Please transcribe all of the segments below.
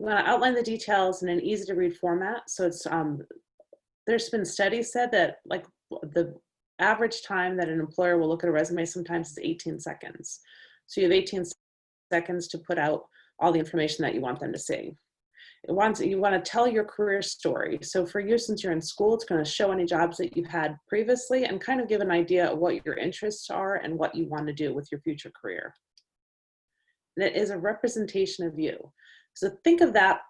You want to outline the details in an easy to read format. So it's, there's been studies said that like the average time that an employer will look at a resume sometimes is 18 seconds. So you have 18 seconds to put out all the information that you want them to see. You want to tell your career story. So for you, since you're in school, it's going to show any jobs that you've had previously and kind of give an idea of what your interests are and what you want to do with your future career. And it is a representation of you. So think of that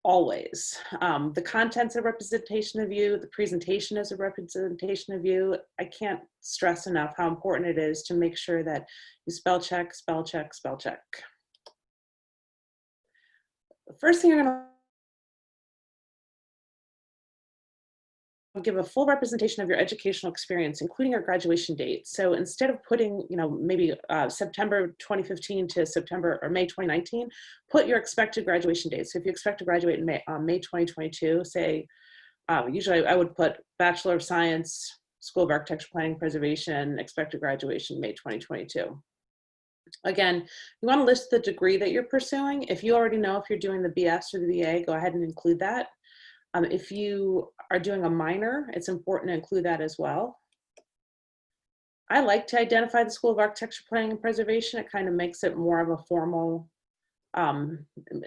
always. The content's a representation of you. The presentation is a representation of you. I can't stress enough how important it is to make sure that you spell check, spell check, spell check. The first thing you're going to give a full representation of your educational experience, including your graduation date. So instead of putting, maybe September 2015 to September or May 2019, put your expected graduation date. So if you expect to graduate in May 2022, say, usually I would put Bachelor of Science, School of Architecture, Planning, Preservation, expected graduation May 2022. Again, you want to list the degree that you're pursuing. If you already know if you're doing the BS or the BA, go ahead and include that. If you are doing a minor, it's important to include that as well. I like to identify the School of Architecture, Planning, and Preservation. It kind of makes it more of a formal,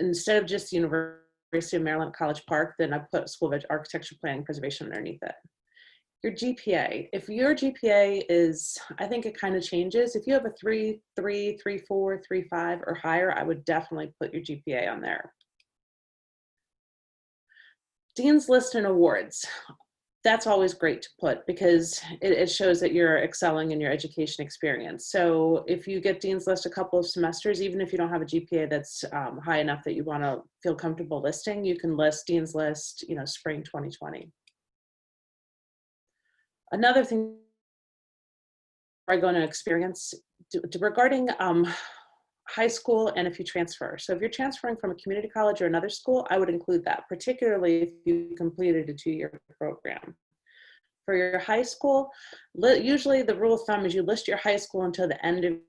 instead of just the University of Maryland, College Park, then I put School of Architecture, Planning, and Preservation underneath it. Your GPA, if your GPA is, I think it kind of changes. If you have a 3.3, 3.4, 3.5 or higher, I would definitely put your GPA on there. Dean's List and awards. That's always great to put because it shows that you're excelling in your education experience. So if you get Dean's List a couple of semesters, even if you don't have a GPA that's high enough that you want to feel comfortable listing, you can list Dean's List, spring 2020. Another thing I go into experience regarding high school and if you transfer. So if you're transferring from a community college or another school, I would include that, particularly if you completed a 2-year program. For your high school, usually the rule of thumb is you list your high school until the end of the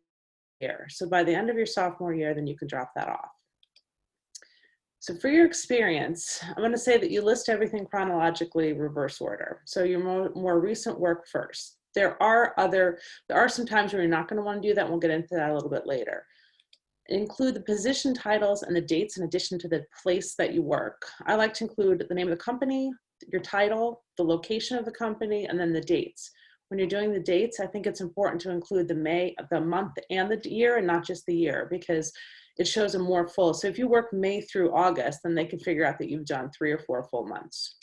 year. So by the end of your sophomore year, then you can drop that off. So for your experience, I'm going to say that you list everything chronologically reverse order. So your more recent work first. There are some times where you're not going to want to do that. We'll get into that a little bit later. Include the position titles and the dates in addition to the place that you work. I like to include the name of the company, your title, the location of the company, and then the dates. When you're doing the dates, I think it's important to include the month and the year and not just the year because it shows a more full. So if you work May through August, then they can figure out that you've done 3 or 4 full months.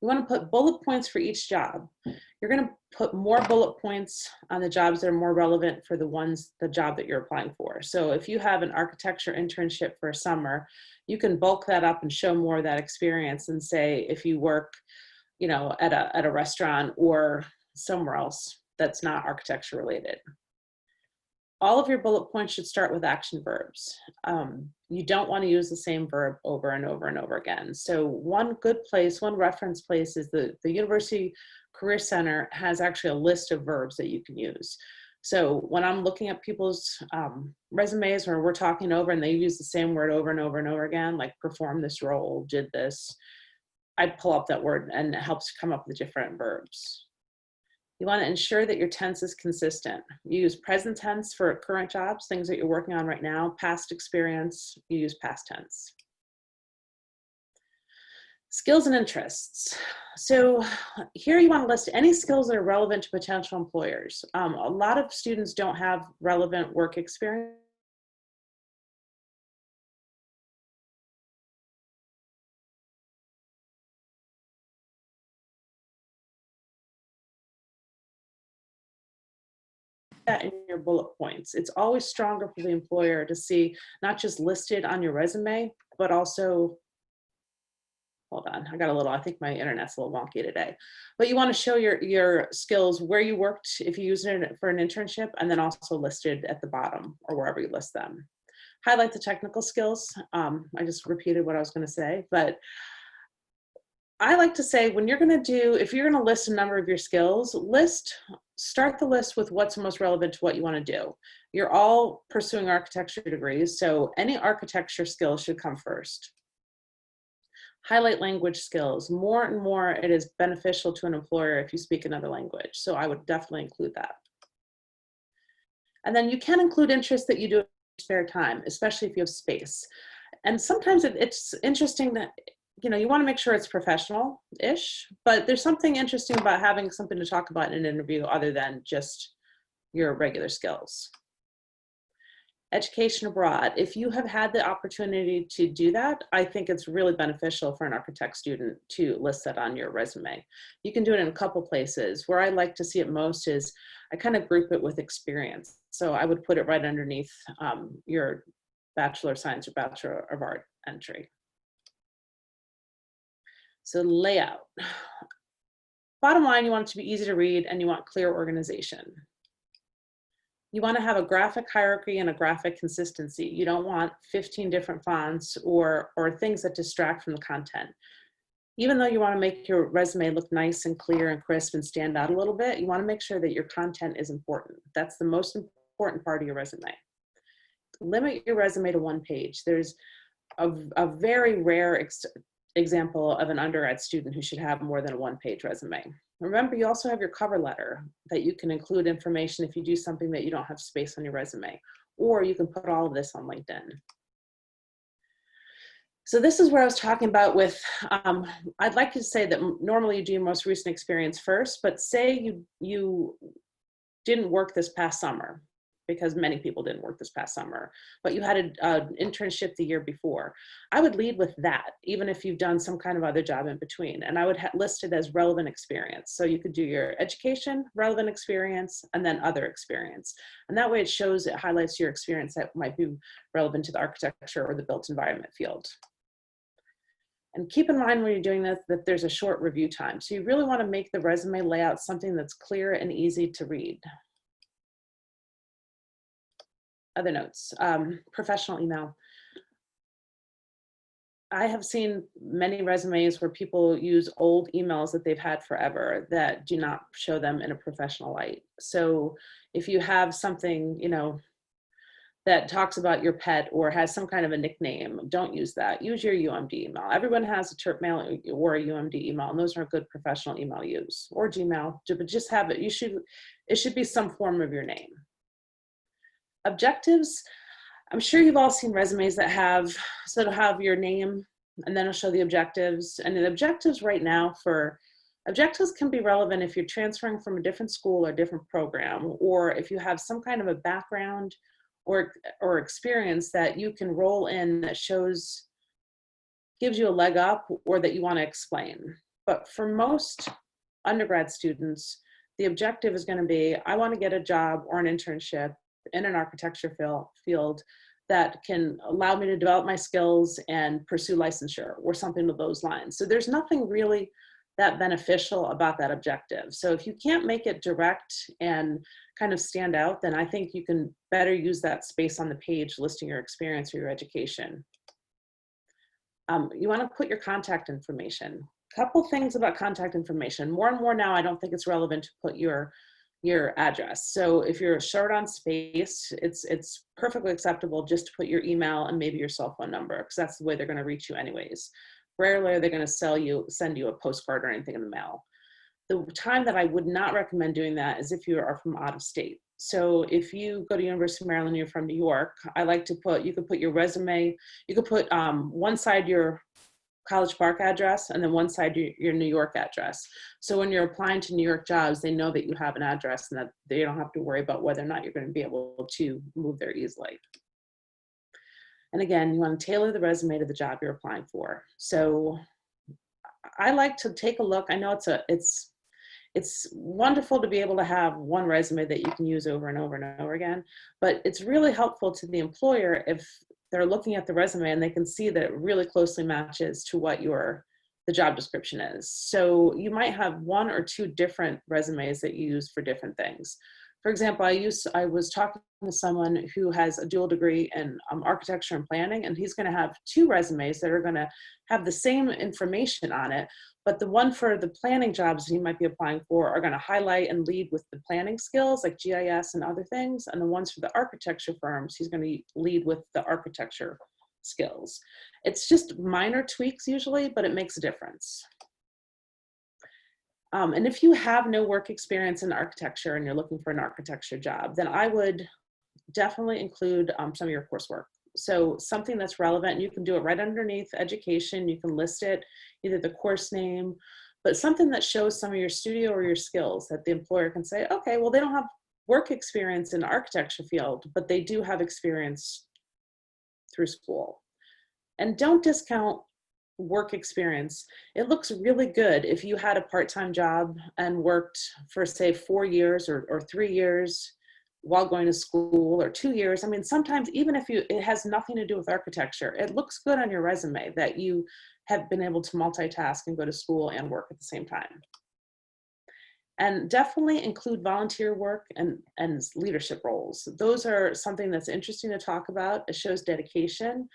You want to put bullet points for each job. You're going to put more bullet points on the jobs that are more relevant for the job that you're applying for. So if you have an architecture internship for a summer, you can bulk that up and show more of that experience and say if you work, at a restaurant or somewhere else that's not architecture related. All of your bullet points should start with action verbs. You don't want to use the same verb over and over and over again. So one reference place is the University Career Center has actually a list of verbs that you can use. So when I'm looking at people's resumes or we're talking over and they use the same word over and over and over again, like perform this role, did this, I pull up that word and it helps come up with different verbs. You want to ensure that your tense is consistent. You use present tense for current jobs, things that you're working on right now. Past experience, you use past tense. Skills and interests. So here you want to list any skills that are relevant to potential employers. A lot of students don't have relevant work experience. That in your bullet points. It's always stronger for the employer to see not just listed on your resume, but also, hold on, I think my internet's a little wonky today. But you want to show your skills, where you worked, if you used it for an internship, and then also listed at the bottom or wherever you list them. Highlight the technical skills. I just repeated what I was going to say, but I like to say if you're going to list a number of your skills, start the list with what's most relevant to what you want to do. You're all pursuing architecture degrees, so any architecture skills should come first. Highlight language skills. More and more it is beneficial to an employer if you speak another language, so I would definitely include that. And then you can include interests that you do in your spare time, especially if you have space. And sometimes it's interesting that, you know, you want to make sure it's professional-ish, but there's something interesting about having something to talk about in an interview other than just your regular skills. Education abroad. If you have had the opportunity to do that, I think it's really beneficial for an architect student to list that on your resume. You can do it in a couple places. Where I like to see it most is I kind of group it with experience. So I would put it right underneath your Bachelor of Science or Bachelor of Art entry. So layout. Bottom line, you want it to be easy to read and you want clear organization. You want to have a graphic hierarchy and a graphic consistency. You don't want 15 different fonts or things that distract from the content. Even though you want to make your resume look nice and clear and crisp and stand out a little bit, you want to make sure that your content is important. That's the most important part of your resume. Limit your resume to one page. There's a very rare example of an undergrad student who should have more than a one-page resume. Remember, you also have your cover letter that you can include information if you do something that you don't have space on your resume, or you can put all of this on LinkedIn. So this is where I was talking about with, I'd like to say that normally you do your most recent experience first, but say you didn't work this past summer, because many people didn't work this past summer, but you had an internship the year before. I would lead with that, even if you've done some kind of other job in between. And I would list it as relevant experience. So you could do your education, relevant experience, and then other experience. And that way it shows, it highlights your experience that might be relevant to the architecture or the built environment field. And keep in mind when you're doing this, that there's a short review time. So you really want to make the resume layout something that's clear and easy to read. Other notes, professional email. I have seen many resumes where people use old emails that they've had forever that do not show them in a professional light. So if you have something, you know, that talks about your pet or has some kind of a nickname, don't use that. Use your UMD email. Everyone has a Chirp mail or a UMD email, and those are a good professional email use, or Gmail, but just have it. It should be some form of your name. Objectives, I'm sure you've all seen resumes that have, so it'll have your name and then it'll show the objectives. And the objectives right now objectives can be relevant if you're transferring from a different school or different program, or if you have some kind of a background or experience that you can roll in that shows, gives you a leg up or that you want to explain. But for most undergrad students, the objective is going to be, I want to get a job or an internship in an architecture field that can allow me to develop my skills and pursue licensure or something of those lines. So there's nothing really that beneficial about that objective. So if you can't make it direct and kind of stand out, then I think you can better use that space on the page listing your experience or your education. You want to put your contact information. Couple things about contact information. More and more now, I don't think it's relevant to put your address. So if you're short on space, it's perfectly acceptable just to put your email and maybe your cell phone number, because that's the way they're going to reach you anyways. Rarely are they going to send you a postcard or anything in the mail. The time that I would not recommend doing that is if you are from out of state. So if you go to University of Maryland and you're from New York, I like to put, you could put your resume, you could put one side your College Park address and then one side your New York address. So when you're applying to New York jobs, they know that you have an address and that they don't have to worry about whether or not you're going to be able to move there easily. And again, you want to tailor the resume to the job you're applying for. So I like to take a look. I know it's wonderful to be able to have one resume that you can use over and over and over again, but it's really helpful to the employer if they're looking at the resume and they can see that it really closely matches to what the job description is. So you might have one or two different resumes that you use for different things. For example, I was talking to someone who has a dual degree in architecture and planning, and he's going to have 2 resumes that are going to have the same information on it, but the one for the planning jobs he might be applying for are going to highlight and lead with the planning skills like GIS and other things, and the ones for the architecture firms, he's going to lead with the architecture skills. It's just minor tweaks usually, but it makes a difference. And if you have no work experience in architecture and you're looking for an architecture job, then I would definitely include some of your coursework. So something that's relevant, you can do it right underneath education. You can list it, either the course name, but something that shows some of your studio or your skills that the employer can say, okay, well, they don't have work experience in the architecture field, but they do have experience through school. And don't discount work experience. It looks really good if you had a part-time job and worked for, say, 4 years or 3 years while going to school, or 2 years. I mean, sometimes even if it has nothing to do with architecture, it looks good on your resume that you have been able to multitask and go to school and work at the same time. And definitely include volunteer work and leadership roles. Those are something that's interesting to talk about. It shows dedication,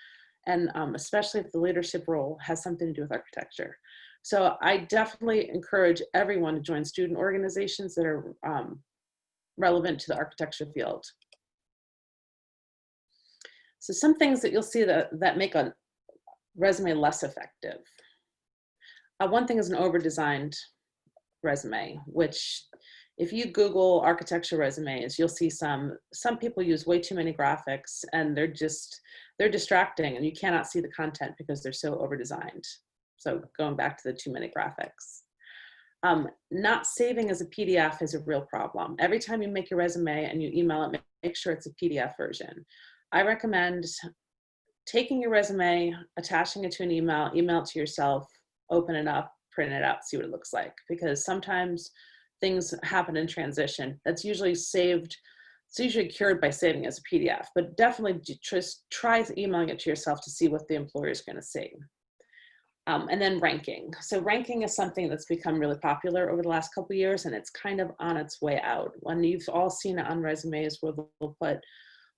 and especially if the leadership role has something to do with architecture. So I definitely encourage everyone to join student organizations that are relevant to the architecture field. So some things that you'll see that make a resume less effective. One thing is an over-designed resume, which if you Google architecture resumes, you'll see some people use way too many graphics, and they're distracting, and you cannot see the content because they're so over-designed. So going back to the too many graphics. Not saving as a PDF is a real problem. Every time you make your resume and you email it, make sure it's a PDF version. I recommend taking your resume, attaching it to an email it to yourself, open it up, print it out, see what it looks like. Because sometimes things happen in transition. That's usually saved. It's usually cured by saving as a PDF, but definitely just try emailing it to yourself to see what the employer is going to see. And then ranking. So ranking is something that's become really popular over the last couple of years, and it's kind of on its way out. When you've all seen it on resumes where they'll put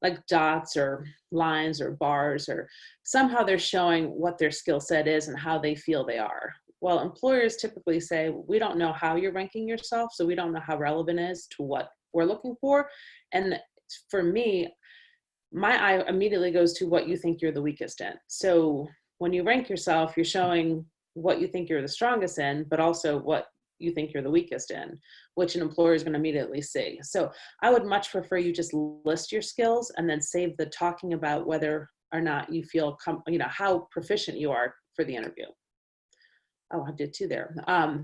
like dots or lines or bars, or somehow they're showing what their skill set is and how they feel they are. Well, employers typically say, we don't know how you're ranking yourself, so we don't know how relevant it is to what we're looking for. And for me, my eye immediately goes to what you think you're the weakest in. So when you rank yourself, you're showing what you think you're the strongest in, but also what you think you're the weakest in, which an employer is going to immediately see. So I would much prefer you just list your skills and then save the talking about whether or not you feel, how proficient you are for the interview. Oh, I did too there. A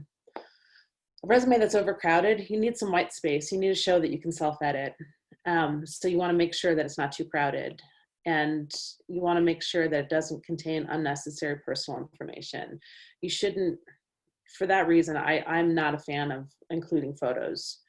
resume that's overcrowded, you need some white space. You need to show that you can self-edit. So you want to make sure that it's not too crowded. And you want to make sure that it doesn't contain unnecessary personal information. You shouldn't, for that reason, I'm not a fan of including photos.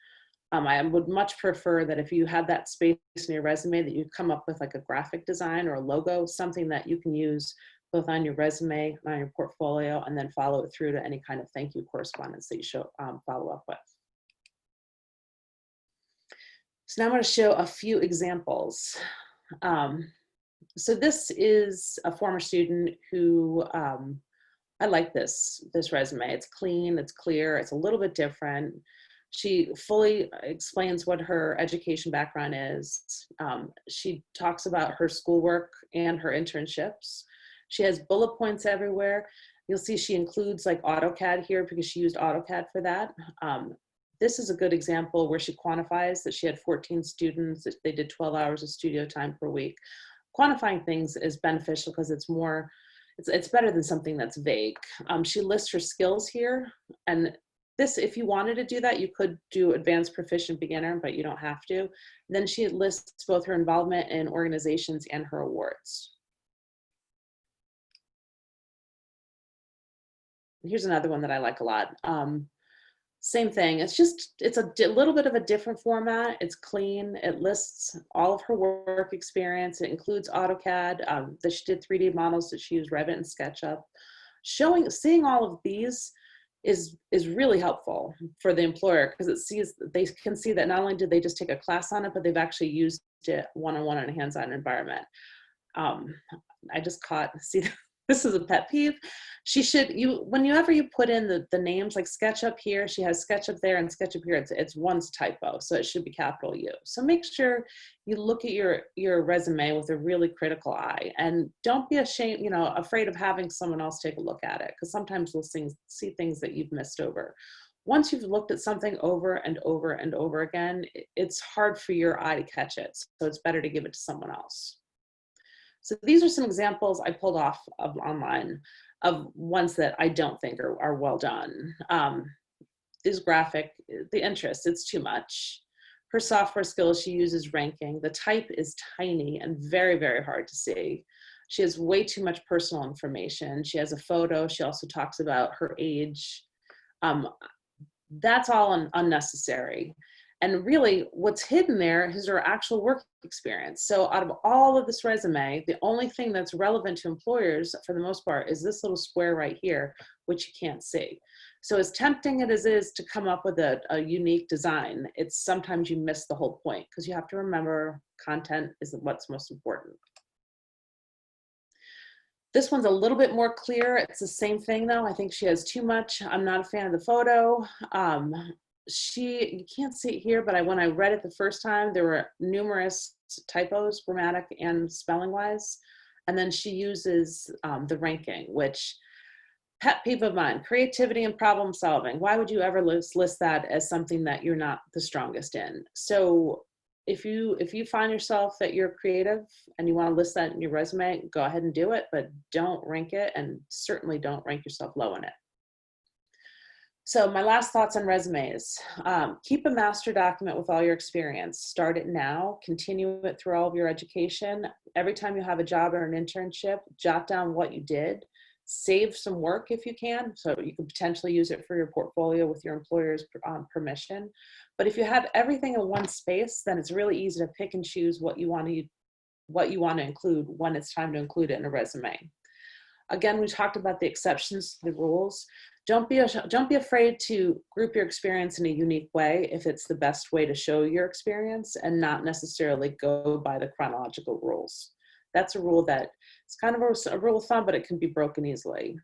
I would much prefer that if you have that space in your resume, that you come up with like a graphic design or a logo, something that you can use both on your resume and on your portfolio, and then follow it through to any kind of thank you correspondence that you follow up with. So now I'm going to show a few examples. So this is a former student who, I like this resume. It's clean, it's clear, it's a little bit different. She fully explains what her education background is. She talks about her schoolwork and her internships. She has bullet points everywhere. You'll see she includes like AutoCAD here because she used AutoCAD for that. This is a good example where she quantifies that she had 14 students, that they did 12 hours of studio time per week. Quantifying things is beneficial because it's better than something that's vague. She lists her skills here, and this, if you wanted to do that, you could do advanced proficient beginner, but you don't have to. Then she lists both her involvement in organizations and her awards. Here's another one that I like a lot. Same thing, it's a little bit of a different format. It's clean, it lists all of her work experience. It includes AutoCAD, that she did 3D models, that she used Revit and SketchUp. Seeing all of these is really helpful for the employer, because they can see that not only did they just take a class on it, but they've actually used it one-on-one in a hands-on environment. I just caught, see, this is a pet peeve. Whenever you put in the names, like SketchUp here, she has SketchUp there, and SketchUp here, it's one's typo, so it should be capital U. So make sure you look at your resume with a really critical eye, and don't be ashamed, afraid of having someone else take a look at it, because sometimes we'll see things that you've missed over. Once you've looked at something over and over and over again, it's hard for your eye to catch it, so it's better to give it to someone else. So these are some examples I pulled off of online of ones that I don't think are well done. This graphic, the interest, it's too much. Her software skills, she uses ranking. The type is tiny and very, very hard to see. She has way too much personal information. She has a photo. She also talks about her age. That's all unnecessary. And really, what's hidden there is her actual work experience. So out of all of this resume, the only thing that's relevant to employers, for the most part, is this little square right here, which you can't see. So as tempting as it is to come up with a unique design, it's sometimes you miss the whole point, because you have to remember content is what's most important. This one's a little bit more clear. It's the same thing though. I think she has too much. I'm not a fan of the photo. You can't see it here, but when I read it the first time, there were numerous typos, grammatic and spelling wise. And then she uses the ranking, which, pet peeve of mine, creativity and problem solving. Why would you ever list that as something that you're not the strongest in? So if you find yourself that you're creative and you want to list that in your resume, go ahead and do it, but don't rank it, and certainly don't rank yourself low in it. So my last thoughts on resumes: keep a master document with all your experience. Start it now, continue it through all of your education. Every time you have a job or an internship, jot down what you did. Save some work if you can, so you can potentially use it for your portfolio with your employer's permission. But if you have everything in one space, then it's really easy to pick and choose what you want to include when it's time to include it in a resume. Again, we talked about the exceptions to the rules. Don't be afraid to group your experience in a unique way if it's the best way to show your experience, and not necessarily go by the chronological rules. That's a rule that it's kind of a rule of thumb, but it can be broken easily.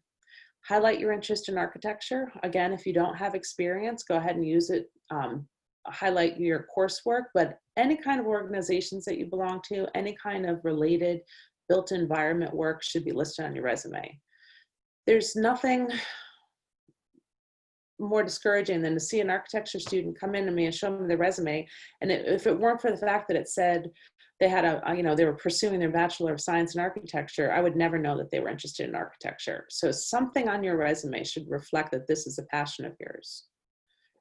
Highlight your interest in architecture. Again, if you don't have experience, go ahead and use it. Highlight your coursework, but any kind of organizations that you belong to, any kind of related built environment work should be listed on your resume. There's nothing more discouraging than to see an architecture student come in to me and show me their resume, and if it weren't for the fact that it said they had they were pursuing their Bachelor of Science in Architecture, I would never know that they were interested in architecture. So something on your resume should reflect that this is a passion of yours.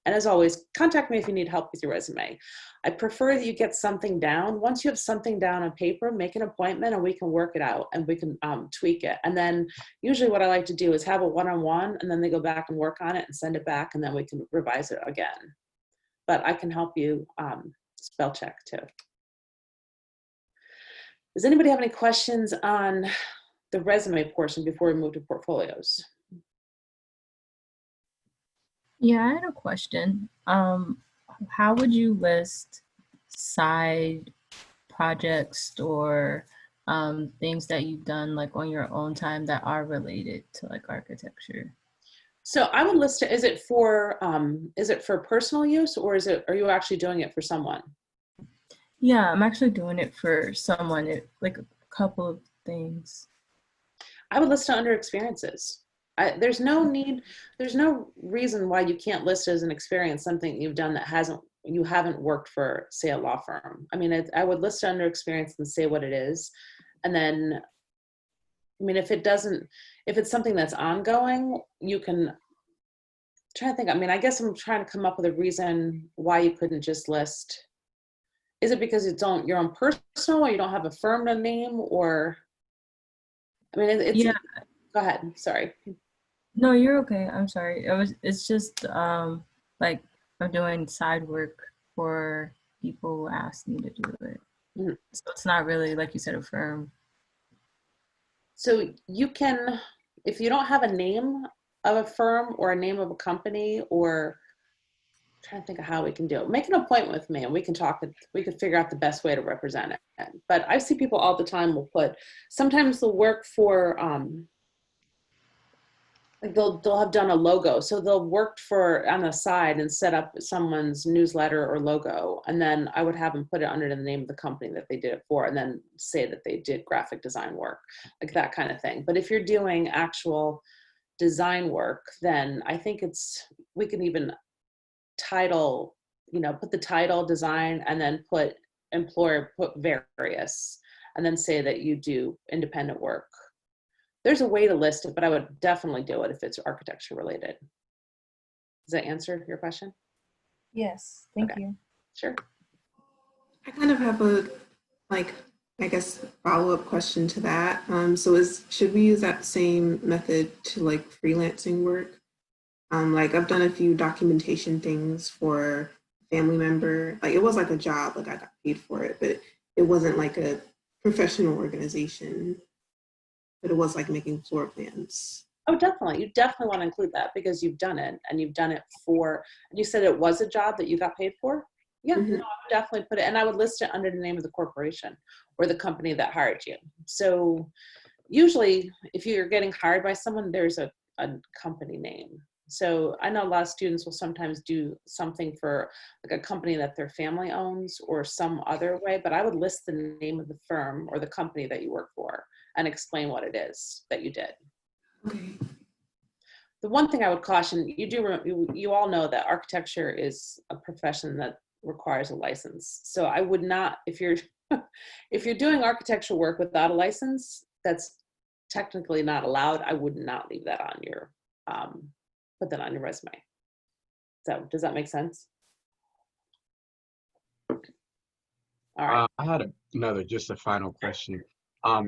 And as always, contact me if you need help with your resume. I prefer that you get something down. Once you have something down on paper, make an appointment and we can work it out, and we can tweak it. And then usually what I like to do is have a one-on-one, and then they go back and work on it and send it back, and then we can revise it again. But I can help you spell check too. Does anybody have any questions on the resume portion before we move to portfolios? Yeah, I had a question. How would you list side projects or things that you've done like on your own time that are related to like architecture? So I would list it. Is it for personal use, or are you actually doing it for someone? Yeah, I'm actually doing it for someone, like a couple of things. I would list it under experiences. There's no reason why you can't list as an experience something you've done that you haven't worked for, say, a law firm. I mean, I would list it under experience and say what it is. And then, I mean, if it's something that's ongoing, you can try to think. I mean, I guess I'm trying to come up with a reason why you couldn't just list. Is it because you're on personal, or you don't have a firm to name, or, I mean, Yeah. Go ahead, sorry. No, you're okay. I'm sorry. It's just like I'm doing side work for people who ask me to do it. Mm-hmm. So it's not really, like you said, a firm. So you can, if you don't have a name, of a firm or a name of a company, or trying to think of how we can do it. Make an appointment with me and we can talk, we could figure out the best way to represent it. But I see people all the time will put, sometimes they'll work for, like they'll have done a logo. So they'll work for on the side and set up someone's newsletter or logo. And then I would have them put it under the name of the company that they did it for, and then say that they did graphic design work, like that kind of thing. But if you're doing actual design work, then I think we can even title, put the title design and then put employer, put various, and then say that you do independent work. There's a way to list it, but I would definitely do it if it's architecture related. Does that answer your question? Yes, thank you. Sure. I kind of have a, like, I guess, follow-up question to that. So should we use that same method to like freelancing work? Like I've done a few documentation things for a family member. Like it was like a job, like I got paid for it, but it wasn't like a professional organization, but it was like making floor plans. Oh, definitely. You definitely want to include that because you've done it, and you've done it for, and you said it was a job that you got paid for? Yeah, no, I would definitely put it, and I would list it under the name of the corporation or the company that hired you. So usually if you're getting hired by someone, there's a company name. So I know a lot of students will sometimes do something for like a company that their family owns or some other way, but I would list the name of the firm or the company that you work for and explain what it is that you did. Okay. The one thing I would caution, you all know that architecture is a profession that requires a license. So I would not, if you're doing architectural work without a license, that's technically not allowed. I would not leave that on your, put that on your resume. So does that make sense? All right. I had just a final question.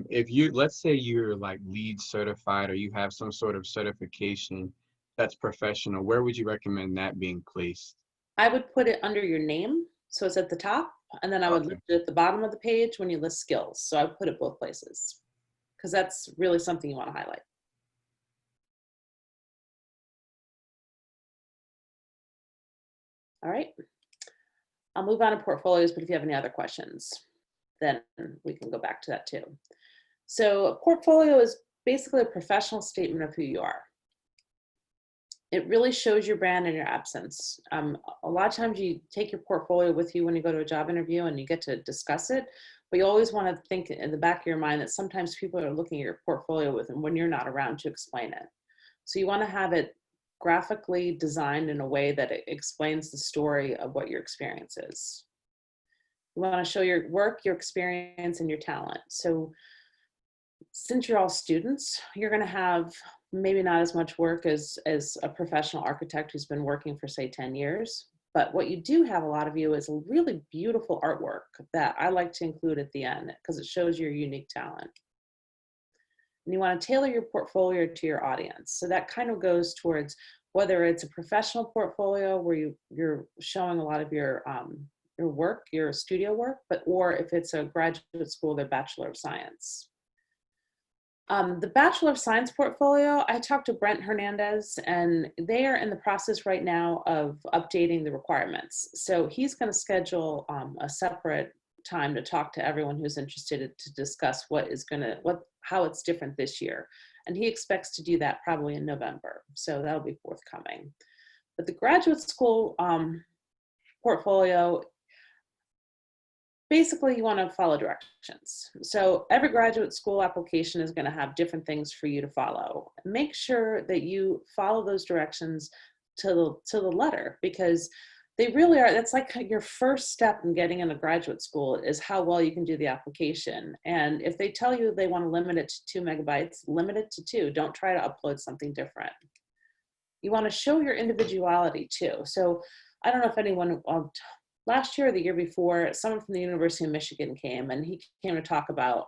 If let's say you're like LEED certified or you have some sort of certification that's professional, where would you recommend that being placed? I would put it under your name. So it's at the top, and then I would list it at the bottom of the page when you list skills. So I would put it both places because that's really something you want to highlight. All right. I'll move on to portfolios, but if you have any other questions, then we can go back to that too. So a portfolio is basically a professional statement of who you are. It really shows your brand in your absence. A lot of times you take your portfolio with you when you go to a job interview and you get to discuss it, but you always want to think in the back of your mind that sometimes people are looking at your portfolio with them when you're not around to explain it. So you want to have it graphically designed in a way that it explains the story of what your experience is. You want to show your work, your experience, and your talent. So since you're all students, you're going to have maybe not as much work as a professional architect who's been working for, say, 10 years. But what you do have, a lot of you, is a really beautiful artwork that I like to include at the end because it shows your unique talent. And you want to tailor your portfolio to your audience. So that kind of goes towards whether it's a professional portfolio where you're showing a lot of your work, your studio work, or if it's a graduate school, their Bachelor of Science. The Bachelor of Science portfolio, I talked to Brent Hernandez, and they are in the process right now of updating the requirements. So he's going to schedule a separate time to talk to everyone who's interested to discuss how it's different this year. And he expects to do that probably in November. So that'll be forthcoming. But the graduate school portfolio, basically you want to follow directions. So every graduate school application is going to have different things for you to follow. Make sure that you follow those directions to the letter, because they really are, that's like your first step in getting into graduate school is how well you can do the application. And if they tell you they want to limit it to 2 megabytes, limit it to 2. Don't try to upload something different. You want to show your individuality too. So I don't know if anyone, last year or the year before, someone from the University of Michigan came, and he came to talk about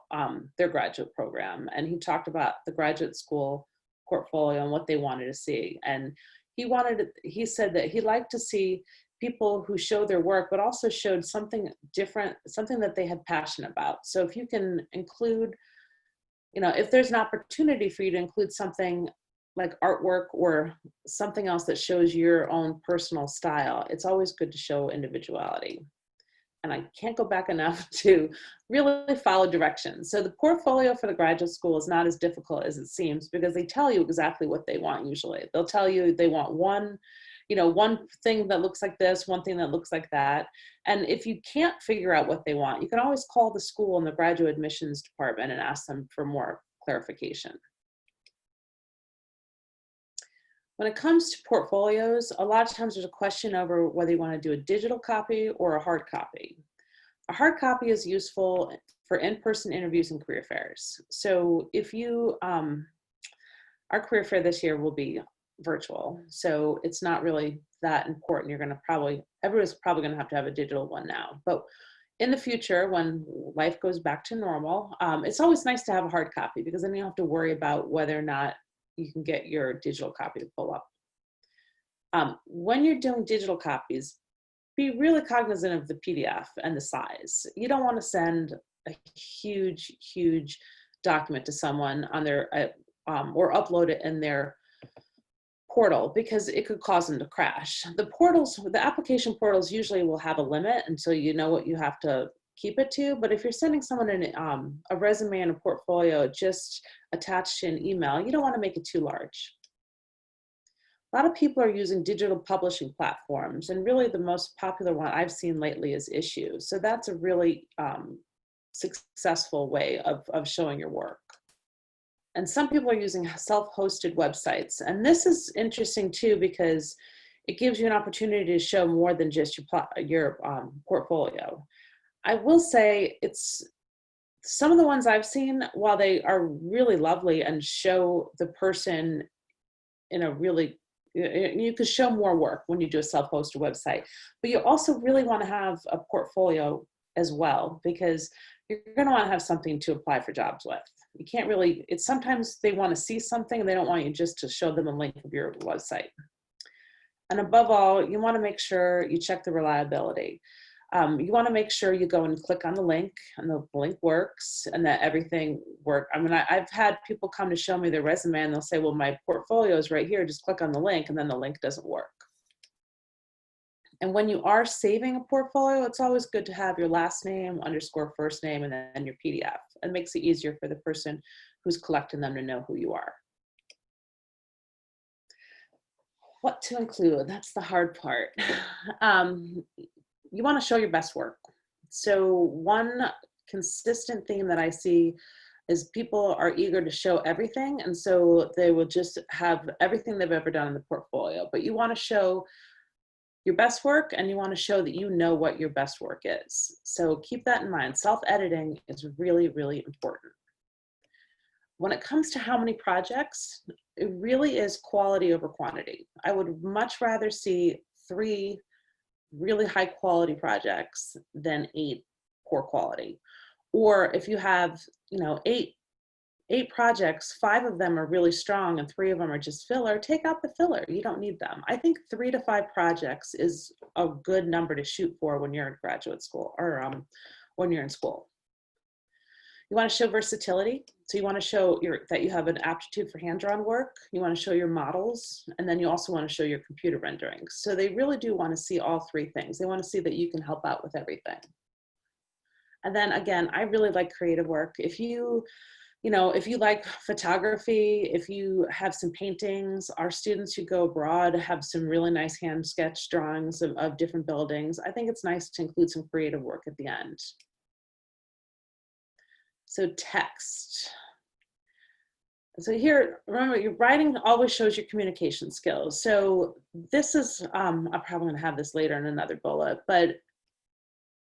their graduate program. And he talked about the graduate school portfolio and what they wanted to see. And he said that he'd like to see people who show their work, but also showed something different, something that they had passion about. So if you can include, if there's an opportunity for you to include something like artwork or something else that shows your own personal style, it's always good to show individuality. And I can't go back enough to really follow directions. So the portfolio for the graduate school is not as difficult as it seems, because they tell you exactly what they want usually. They'll tell you they want one thing that looks like this, one thing that looks like that. And if you can't figure out what they want, you can always call the school and the graduate admissions department and ask them for more clarification. When it comes to portfolios, a lot of times there's a question over whether you want to do a digital copy or a hard copy. A hard copy is useful for in-person interviews and career fairs. So if you, our career fair this year will be virtual, so it's not really that important. You're going to everyone's probably going to have a digital one now. But in the future, when life goes back to normal, it's always nice to have a hard copy, because then you don't have to worry about whether or not you can get your digital copy to pull up. When you're doing digital copies, be really cognizant of the PDF and the size. You don't want to send a huge document to someone on their, or upload it in their portal, because it could cause them to crash. The application portals usually will have a limit, and so you know what you have to keep it to. But if you're sending someone a resume and a portfolio just attached to an email, you don't want to make it too large. A lot of people are using digital publishing platforms, and really the most popular one I've seen lately is Issue. So that's a really successful way of showing your work. And some people are using self-hosted websites. And this is interesting too, because it gives you an opportunity to show more than just your portfolio. I will say some of the ones I've seen, while they are really lovely and show the person in a really, you can show more work when you do a self-hosted website, but you also really want to have a portfolio as well, because you're going to want to have something to apply for jobs with. You can't really, sometimes they want to see something and they don't want you just to show them a link of your website. And above all, you want to make sure you check the reliability. You want to make sure you go and click on the link and the link works and that everything works. I mean, I've had people come to show me their resume and they'll say, well, my portfolio is right here, just click on the link, and then the link doesn't work. And when you are saving a portfolio, it's always good to have your last name _ first name and then your PDF. It makes it easier for the person who's collecting them to know who you are. What to include? That's the hard part. You want to show your best work. So one consistent theme that I see is people are eager to show everything, and so they will just have everything they've ever done in the portfolio. But you want to show your best work, and you want to show that you know what your best work is. So keep that in mind. Self-editing is really, really important. When it comes to how many projects, it really is quality over quantity. I would much rather see 3 really high quality projects than 8 poor quality. Or if you have, 8 projects, 5 of them are really strong and 3 of them are just filler, take out the filler. You don't need them. I think 3 to 5 projects is a good number to shoot for when you're in graduate school or when you're in school. You want to show versatility. So you want to show that you have an aptitude for hand-drawn work. You want to show your models, and then you also want to show your computer renderings. So they really do want to see all 3 things. They want to see that you can help out with everything. And then again, I really like creative work. If you like photography, if you have some paintings, our students who go abroad have some really nice hand sketch drawings of different buildings. I think it's nice to include some creative work at the end. So text. So here, remember, your writing always shows your communication skills. So this is, I'm probably gonna have this later in another bullet, but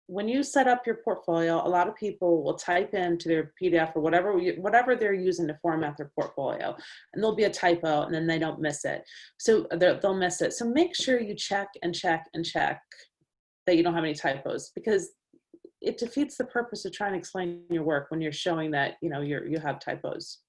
when you set up your portfolio, a lot of people will type into their PDF or whatever they're using to format their portfolio, and there'll be a typo and then they don't miss it. So they'll miss it. So make sure you check and check and check that you don't have any typos, because it defeats the purpose of trying to explain your work when you're showing that you have typos.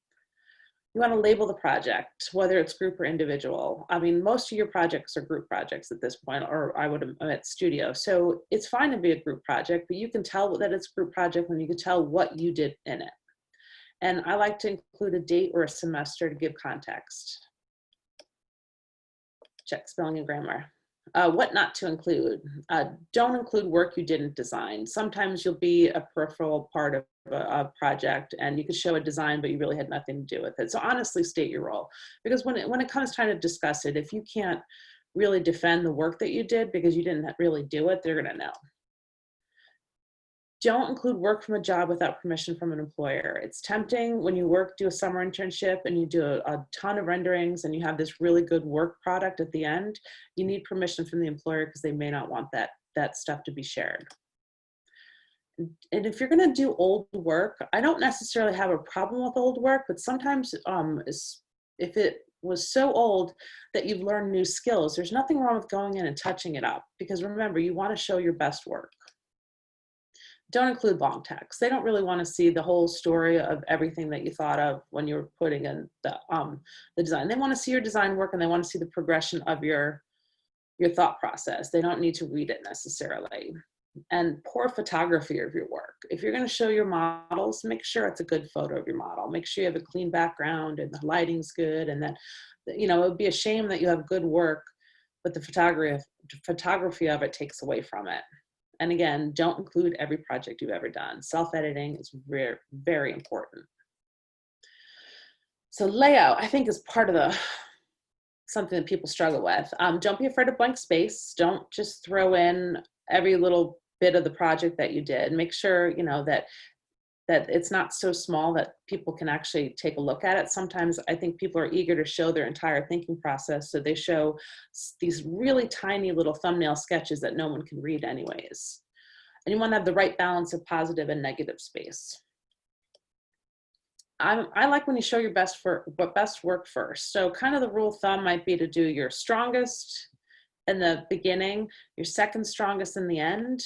You want to label the project, whether it's group or individual. I mean, most of your projects are group projects at this point, or I would admit studio. So it's fine to be a group project, but you can tell that it's a group project when you can tell what you did in it. And I like to include a date or a semester to give context. check spelling and grammar. What not to include. Don't include work you didn't design. Sometimes you'll be a peripheral part of a project and you could show a design, but you really had nothing to do with it. So honestly state your role. Because when it comes time to discuss it, if you can't really defend the work that you did because you didn't really do it, they're gonna know. Don't include work from a job without permission from an employer. It's tempting when you do a summer internship and you do a ton of renderings and you have this really good work product at the end. You need permission from the employer because they may not want that stuff to be shared. And if you're going to do old work, I don't necessarily have a problem with old work, but sometimes if it was so old that you've learned new skills, there's nothing wrong with going in and touching it up, because remember, you want to show your best work. Don't include long text. They don't really want to see the whole story of everything that you thought of when you were putting in the design. They want to see your design work and they want to see the progression of your thought process. They don't need to read it necessarily. And poor photography of your work. If you're going to show your models, make sure it's a good photo of your model. Make sure you have a clean background and the lighting's good, and that, you know, it would be a shame that you have good work, but the photography of it takes away from it. And again, don't include every project you've ever done. Self-editing is very, very important. So layout, I think, is part of something that people struggle with. Don't be afraid of blank space. Don't just throw in every little bit of the project that you did. Make sure, you know, that it's not so small that people can actually take a look at it. Sometimes I think people are eager to show their entire thinking process, so they show these really tiny little thumbnail sketches that no one can read anyways. And you want to have the right balance of positive and negative space. I like when you show your best work first. So kind of the rule of thumb might be to do your strongest in the beginning, your second strongest in the end,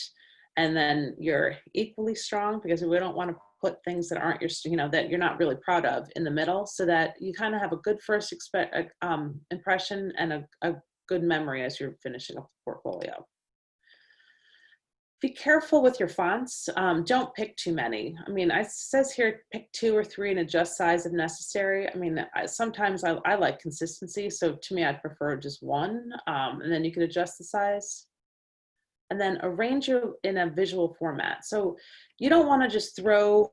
and then you're equally strong, because we don't want to put things that aren't that you're not really proud of in the middle, so that you kind of have a good first impression and a good memory as you're finishing up the portfolio. Be careful with your fonts. Don't pick too many. I mean, it says here, pick 2 or 3 and adjust size if necessary. I mean, sometimes I like consistency. So to me, I'd prefer just 1, and then you can adjust the size. And then arrange you in a visual format. So you don't want to just throw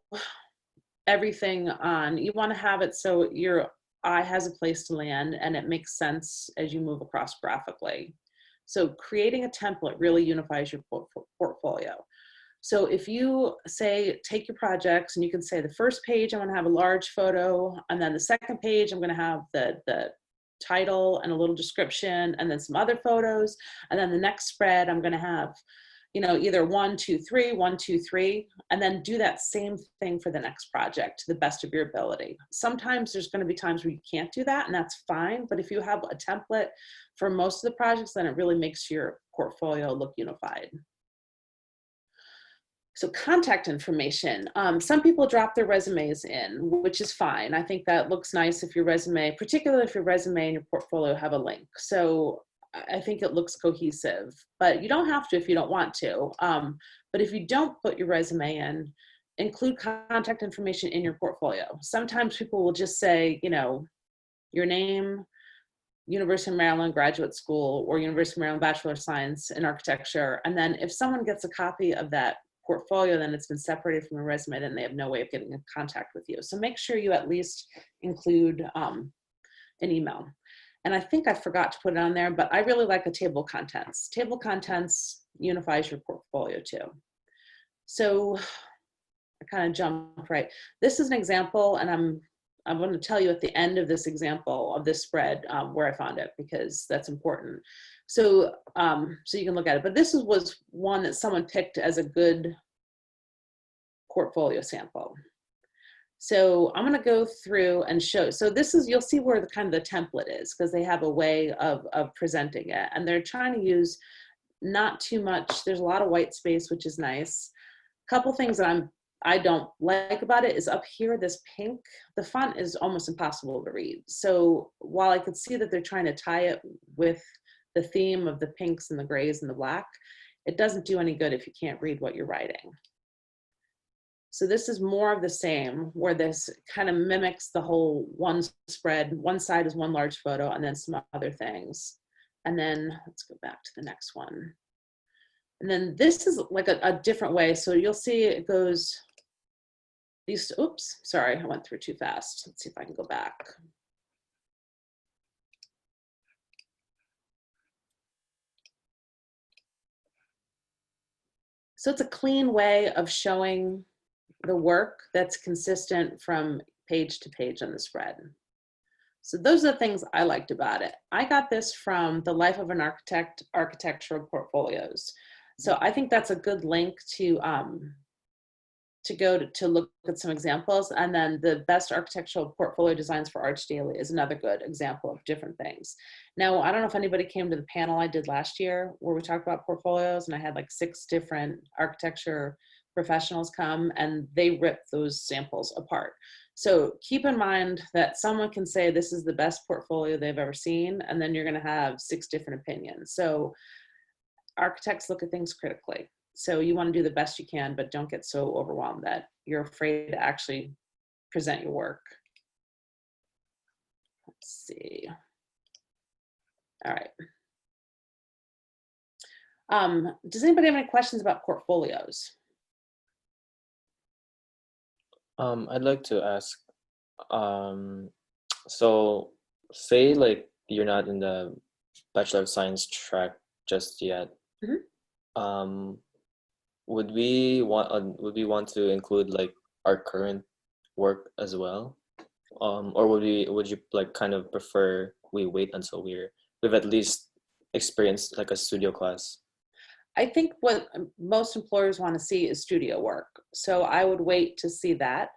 everything on. You want to have it so your eye has a place to land and it makes sense as you move across graphically. So creating a template really unifies your portfolio. So if you say, take your projects and you can say the first page, I'm going to have a large photo, and then the second page, I'm going to have the title and a little description and then some other photos. And then the next spread, I'm going to have, you know, either 1, 2, 3, 1, 2, 3, and then do that same thing for the next project to the best of your ability. Sometimes there's going to be times where you can't do that, and that's fine. But if you have a template for most of the projects, then it really makes your portfolio look unified. So contact information. Some people drop their resumes in, which is fine. I think that looks nice if your resume, particularly if your resume and your portfolio have a link. So I think it looks cohesive, but you don't have to if you don't want to. But if you don't put your resume in, include contact information in your portfolio. Sometimes people will just say, you know, your name, University of Maryland Graduate School, or University of Maryland Bachelor of Science in Architecture. And then if someone gets a copy of that portfolio, then it's been separated from a resume, then they have no way of getting in contact with you. So make sure you at least include an email. And I think I forgot to put it on there, but I really like a table of contents. Table of contents unifies your portfolio too. So I kind of jumped right. This is an example, and I'm going to tell you at the end of this example of this spread where I found it, because that's important. So, so you can look at it. But this was one that someone picked as a good portfolio sample. So I'm going to go through and show. So this is, you'll see where the kind of the template is, because they have a way of presenting it, and they're trying to use not too much. There's a lot of white space, which is nice. A couple things that I don't like about it is up here, this pink, the font is almost impossible to read. So while I could see that they're trying to tie it with the theme of the pinks and the grays and the black, it doesn't do any good if you can't read what you're writing. So this is more of the same, where this kind of mimics the whole one spread. One side is one large photo and then some other things. And then let's go back to the next one. And then this is like a different way. So you'll see it goes, these, oops, sorry, I went through too fast. Let's see if I can go back. So it's a clean way of showing the work that's consistent from page to page on the spread. So those are the things I liked about it. I got this from the Life of an Architect architectural portfolios. So I think that's a good link to go to look at some examples. And then the best architectural portfolio designs for Arch Daily is another good example of different things. Now, I don't know if anybody came to the panel I did last year where we talked about portfolios, and I had like 6 different architecture professionals come and they ripped those samples apart. So keep in mind that someone can say this is the best portfolio they've ever seen, and then you're gonna have 6 different opinions. So architects look at things critically. So you want to do the best you can, but don't get so overwhelmed that you're afraid to actually present your work. Let's see. All right. Does anybody have any questions about portfolios? I'd like to ask, so say like you're not in the Bachelor of Science track just yet. Mm-hmm. Would we want to include like our current work as well, or would you like kind of prefer we wait until we've at least experienced like a studio class? I think what most employers want to see is studio work. So I would wait to see that.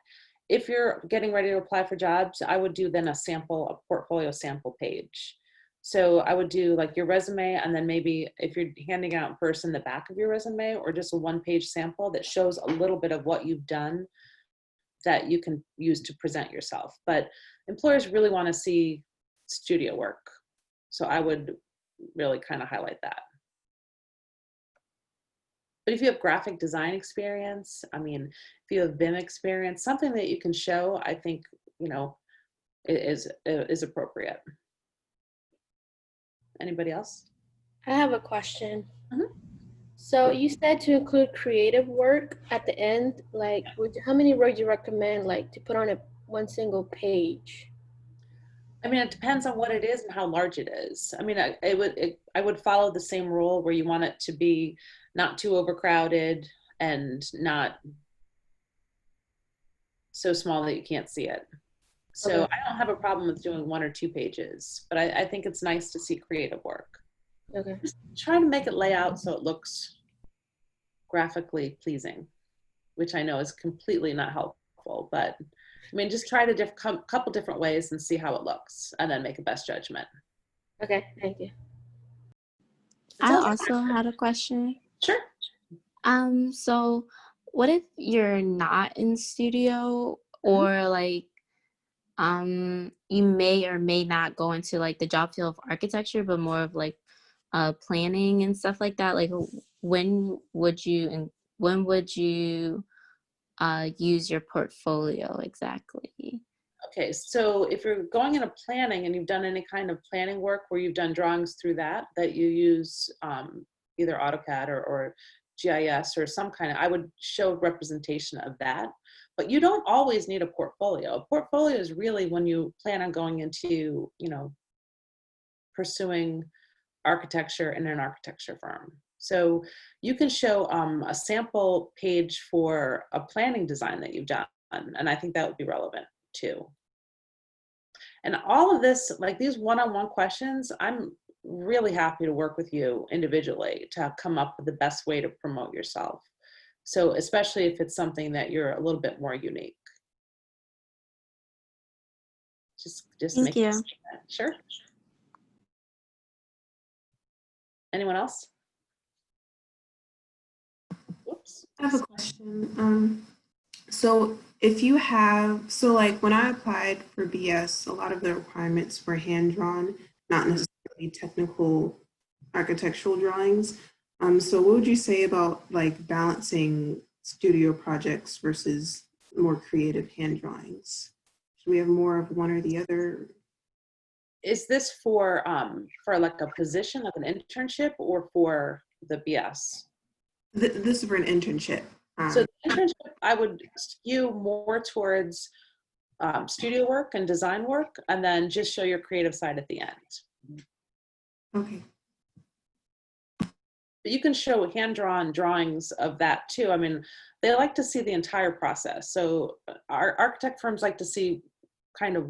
If you're getting ready to apply for jobs, I would do then a portfolio sample page. So I would do like your resume, and then maybe if you're handing out in person, the back of your resume, or just a 1-page sample that shows a little bit of what you've done that you can use to present yourself. But employers really want to see studio work. So I would really kind of highlight that. But if you have graphic design experience, I mean, if you have BIM experience, something that you can show, I think, you know, is appropriate. Anybody else? I have a question. Mhm. So you said to include creative work at the end. Like, how many words you recommend, like, to put on one single page? I mean, it depends on what it is and how large it is. I mean, I would follow the same rule where you want it to be not too overcrowded and not so small that you can't see it. So Okay. I don't have a problem with doing 1 or 2 pages, but I think it's nice to see creative work. Okay. Just try to make it lay out so it looks graphically pleasing, which I know is completely not helpful, but I mean, just try to couple different ways and see how it looks, and then make a best judgment. Okay, thank you. I also had a question. Sure. So what if you're not in studio, or like you may or may not go into like the job field of architecture, but more of like planning and stuff like that? Like when would you use your portfolio exactly? Okay, so if you're going into planning and you've done any kind of planning work where you've done drawings through that you use either AutoCAD or GIS or some kind of, I would show representation of that. But you don't always need a portfolio. A portfolio is really when you plan on going into, you know, pursuing architecture in an architecture firm. So you can show a sample page for a planning design that you've done, and I think that would be relevant too. And all of this, like these one-on-one questions, I'm really happy to work with you individually to come up with the best way to promote yourself. So especially if it's something that you're a little bit more unique. Just Thank you. Sure. Anyone else? Whoops. I have a question. So if you have, so like when I applied for BS, a lot of the requirements were hand-drawn, not necessarily technical architectural drawings. So what would you say about like balancing studio projects versus more creative hand drawings? Should we have more of one or the other? is this for like a position, like an internship, or for the BS? This is for an internship. So the internship, I would skew more towards studio work and design work, and then just show your creative side at the end. Okay. But you can show hand-drawn drawings of that too. I mean, they like to see the entire process. So our architect firms like to see kind of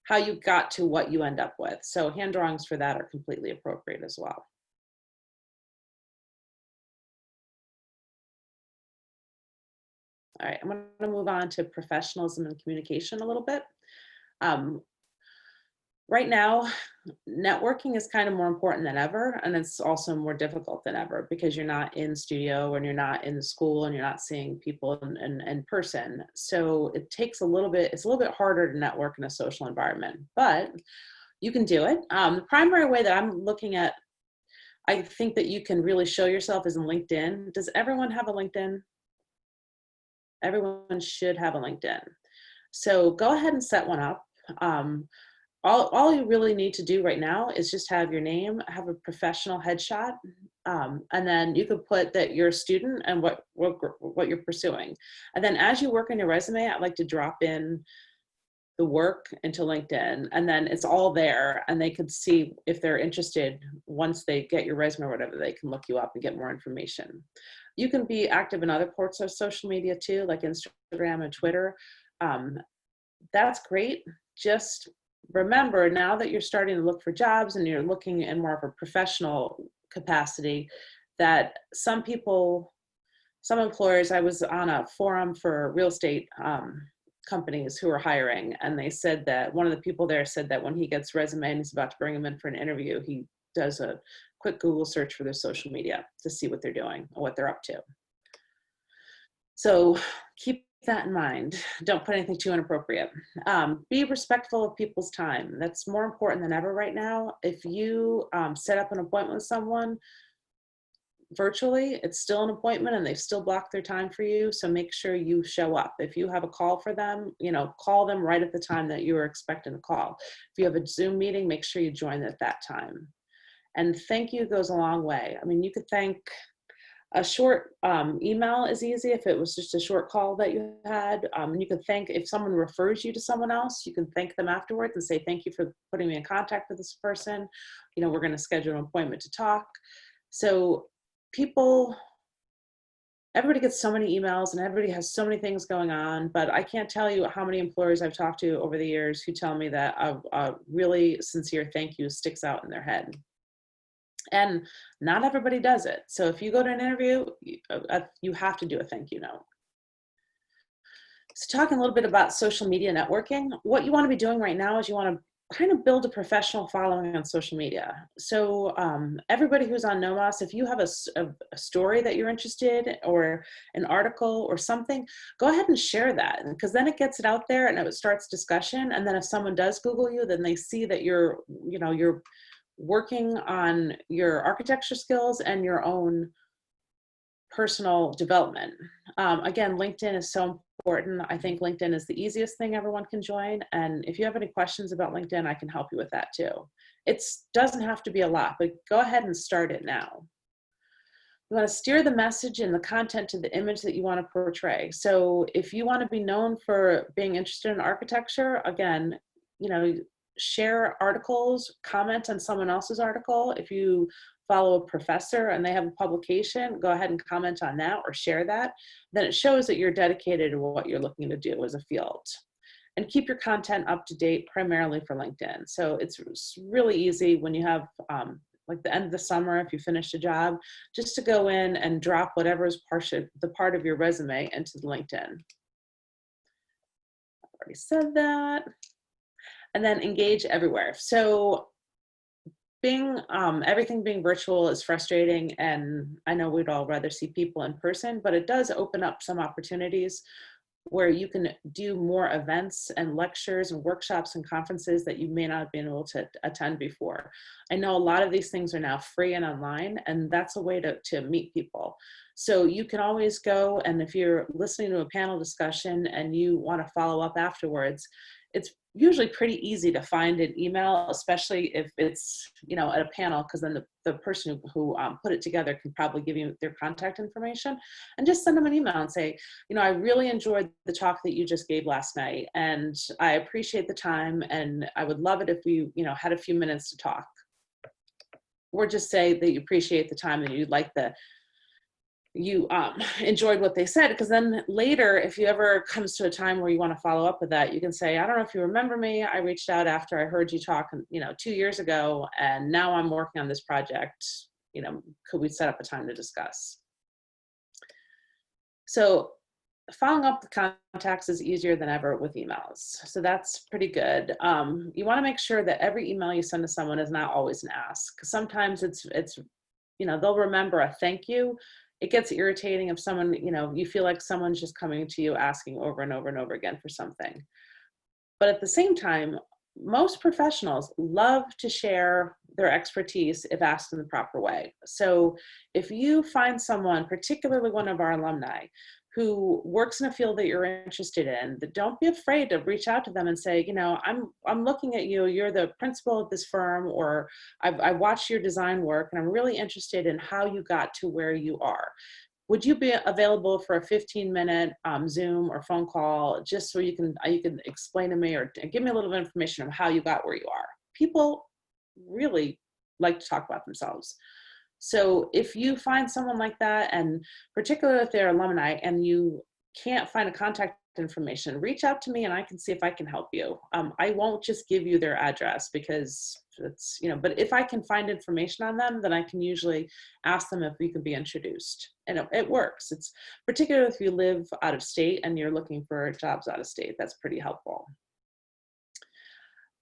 how you got to what you end up with. So hand drawings for that are completely appropriate as well. All right, I'm going to move on to professionalism and communication a little bit. Right now, networking is kind of more important than ever, and it's also more difficult than ever because you're not in studio and you're not in school and you're not seeing people in person. So it takes a little bit, it's a little bit harder to network in a social environment, but you can do it. The primary way that I'm looking at, I think that you can really show yourself is in LinkedIn. Does everyone have a LinkedIn? Everyone should have a LinkedIn. So go ahead and set one up. All you really need to do right now is just have your name, have a professional headshot, and then you could put that you're a student and what you're pursuing. And then as you work on your resume, I'd like to drop in the work into LinkedIn, and then it's all there, and they could see if they're interested. Once they get your resume or whatever, they can look you up and get more information. You can be active in other parts of social media too, like Instagram and Twitter. That's great. Just remember, now that you're starting to look for jobs and you're looking in more of a professional capacity, that some employers, I was on a forum for real estate companies who are hiring, and they said that one of the people there said that when he gets resume and he's about to bring them in for an interview, he does a quick Google search for their social media to see what they're doing or what they're up to. So keep that in mind. Don't put anything too inappropriate. Be respectful of people's time. That's more important than ever right now. If you set up an appointment with someone virtually, it's still an appointment and they've still blocked their time for you. So make sure you show up. If you have a call for them, call them right at the time that you were expecting a call. If you have a Zoom meeting, make sure you join at that time. And thank you goes a long way. I mean, you could thank. A short email is easy if it was just a short call that you had. You can thank, if someone refers you to someone else, you can thank them afterwards and say, thank you for putting me in contact with this person. We're going to schedule an appointment to talk. So everybody gets so many emails and everybody has so many things going on, but I can't tell you how many employers I've talked to over the years who tell me that a really sincere thank you sticks out in their head. And not everybody does it. So if you go to an interview, you have to do a thank you note. So talking a little bit about social media networking, what you want to be doing right now is you want to kind of build a professional following on social media. So everybody who's on NOMAS, if you have a story that you're interested in, or an article or something, go ahead and share that, because then it gets it out there and it starts discussion. And then if someone does Google you, then they see that you're working on your architecture skills and your own personal development. Again, LinkedIn is so important. I think LinkedIn is the easiest thing everyone can join. And if you have any questions about LinkedIn, I can help you with that too. It doesn't have to be a lot, but go ahead and start it now. You want to steer the message and the content to the image that you want to portray. So if you want to be known for being interested in architecture, again, share articles, comment on someone else's article. If you follow a professor and they have a publication, go ahead and comment on that or share that. Then it shows that you're dedicated to what you're looking to do as a field. And keep your content up to date primarily for LinkedIn. So it's really easy when you have like the end of the summer, if you finished a job, just to go in and drop whatever is the part of your resume into the LinkedIn. I've already said that. And then engage everywhere. So everything being virtual is frustrating, and I know we'd all rather see people in person, but it does open up some opportunities where you can do more events and lectures and workshops and conferences that you may not have been able to attend before. I know a lot of these things are now free and online, and that's a way to meet people. So you can always go, and if you're listening to a panel discussion and you want to follow up afterwards, it's usually pretty easy to find an email, especially if it's, at a panel, because then the person who put it together can probably give you their contact information, and just send them an email and say, I really enjoyed the talk that you just gave last night, and I appreciate the time, and I would love it if we, had a few minutes to talk. Or just say that you appreciate the time and you enjoyed what they said, because then later, if you ever comes to a time where you want to follow up with that, you can say, I don't know if you remember me, I reached out after I heard you talk, 2 years ago, and now I'm working on this project, could we set up a time to discuss? So following up with contacts is easier than ever with emails. So that's pretty good. You want to make sure that every email you send to someone is not always an ask. Sometimes it's they'll remember a thank you. It gets irritating if someone, you feel like someone's just coming to you asking over and over and over again for something. But at the same time, most professionals love to share their expertise if asked in the proper way. So if you find someone, particularly one of our alumni, who works in a field that you're interested in, don't be afraid to reach out to them and say, I'm looking at you, you're the principal of this firm, or I watched your design work and I'm really interested in how you got to where you are. Would you be available for a 15-minute Zoom or phone call, just so you can explain to me or give me a little bit of information on how you got where you are? People really like to talk about themselves. So if you find someone like that, and particularly if they're alumni and you can't find a contact information, reach out to me and I can see if I can help you. I won't just give you their address because it's, but if I can find information on them, then I can usually ask them if we could be introduced. And it works. It's particularly if you live out of state and you're looking for jobs out of state, that's pretty helpful.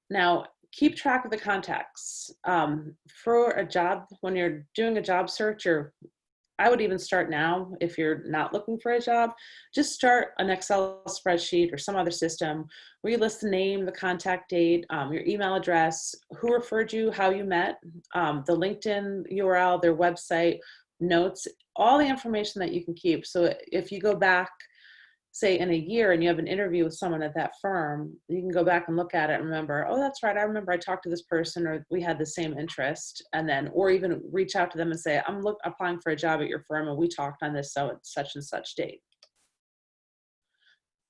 Now, keep track of the contacts. For a job, when you're doing a job search, or I would even start now if you're not looking for a job, just start an Excel spreadsheet or some other system where you list the name, the contact date, your email address, who referred you, how you met, the LinkedIn URL, their website, notes, all the information that you can keep. So if you go back, say in a year, and you have an interview with someone at that firm, you can go back and look at it and remember, oh, that's right, I remember I talked to this person, or we had the same interest. And then, or even reach out to them and say, I'm applying for a job at your firm and we talked on this such and such date.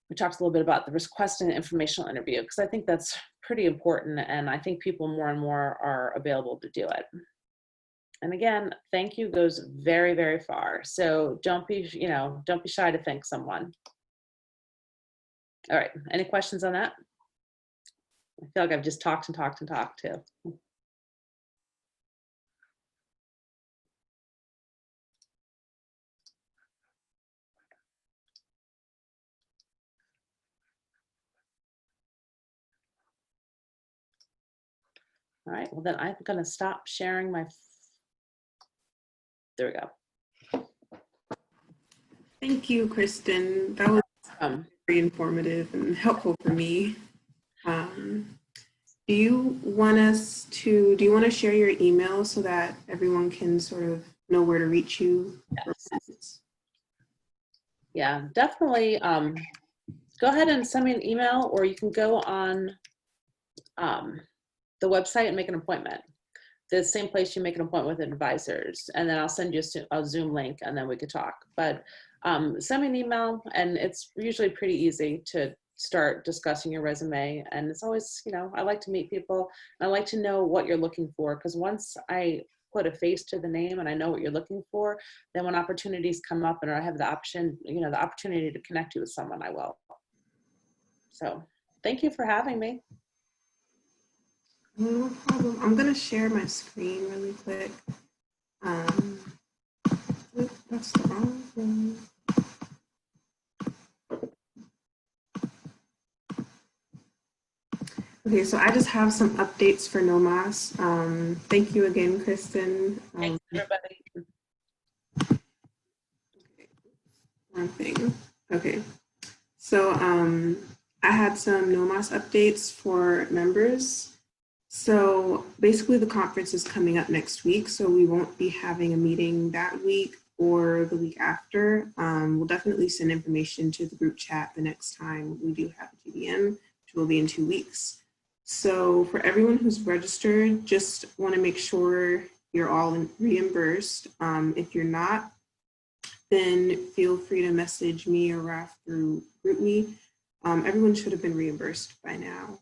We talked a little bit about the requesting an informational interview, because I think that's pretty important, and I think people more and more are available to do it. And again, thank you goes very, very far. So don't be shy to thank someone. All right, any questions on that? I feel like I've just talked and talked and talked too. All right, well then I'm gonna stop sharing my, there we go. Thank you, Kristen. That was very informative and helpful for me. Do you want to share your email so that everyone can sort of know where to reach you? Yes. Yeah, definitely. Go ahead and send me an email, or you can go on the website and make an appointment. The same place you make an appointment with advisors, and then I'll send you a Zoom link and then we could talk. But send me an email, and it's usually pretty easy to start discussing your resume. And it's always, I like to meet people, and I like to know what you're looking for, because once I put a face to the name and I know what you're looking for, then when opportunities come up and I have the option, the opportunity to connect you with someone, I will. So thank you for having me. No problem. I'm going to share my screen really quick. That's the wrong thing. Okay, so I just have some updates for NOMAS. Thank you again, Kristen. Thanks, everybody. One thing. Okay, so I had some NOMAS updates for members. So basically the conference is coming up next week, so we won't be having a meeting that week or the week after. We'll definitely send information to the group chat the next time we do have a GDM, which will be in 2 weeks. So for everyone who's registered, just want to make sure you're all reimbursed. If you're not, then feel free to message me or Raf through GroupMe. Everyone should have been reimbursed by now.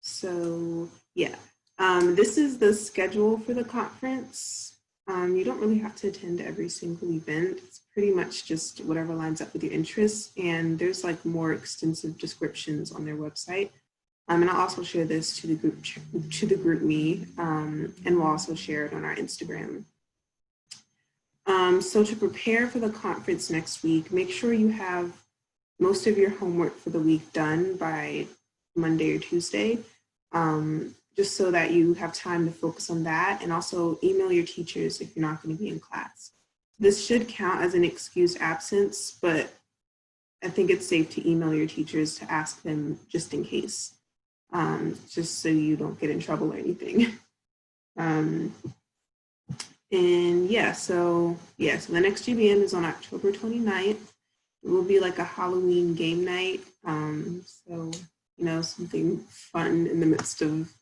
So yeah, this is the schedule for the conference. You don't really have to attend every single event. It's pretty much just whatever lines up with your interests. And there's like more extensive descriptions on their website. And I'll also share this to the GroupMe, and we'll also share it on our Instagram. So to prepare for the conference next week, make sure you have most of your homework for the week done by Monday or Tuesday, just so that you have time to focus on that, and also email your teachers if you're not going to be in class. This should count as an excused absence, but I think it's safe to email your teachers to ask them just in case, just so you don't get in trouble or anything. And yeah, so the next GBM is on October 29th. It will be like a Halloween game night. So, you know, something fun in the midst of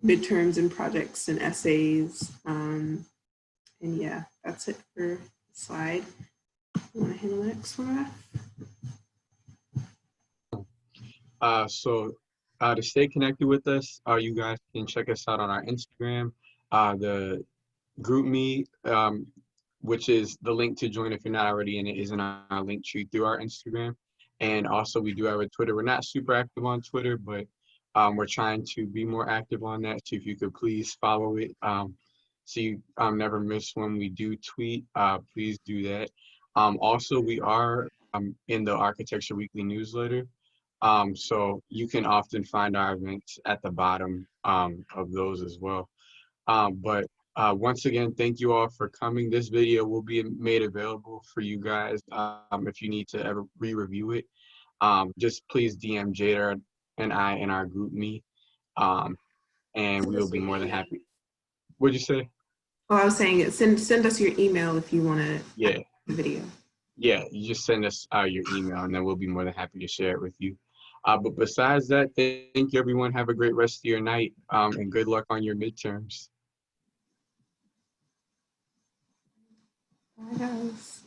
midterms and projects and essays. And yeah, that's it for the slide. You want to handle the next one, Raf? To stay connected with us, you guys can check us out on our Instagram, the GroupMe, which is the link to join if you're not already in it, is in our link tree through our Instagram. And also we do have a Twitter. We're not super active on Twitter, but we're trying to be more active on that. So if you could please follow it, so you never miss when we do tweet, please do that. Also, we are in the Architecture Weekly newsletter. So you can often find our events at the bottom of those as well. Once again, thank you all for coming. This video will be made available for you guys if you need to ever re-review it. Just please DM Jada and I in our GroupMe, and we will be more than happy. What'd you say? Oh, I was saying send us your email if you want to the video. Yeah, you just send us your email, and then we'll be more than happy to share it with you. But besides that, thank you, everyone. Have a great rest of your night, and good luck on your midterms. Bye, guys.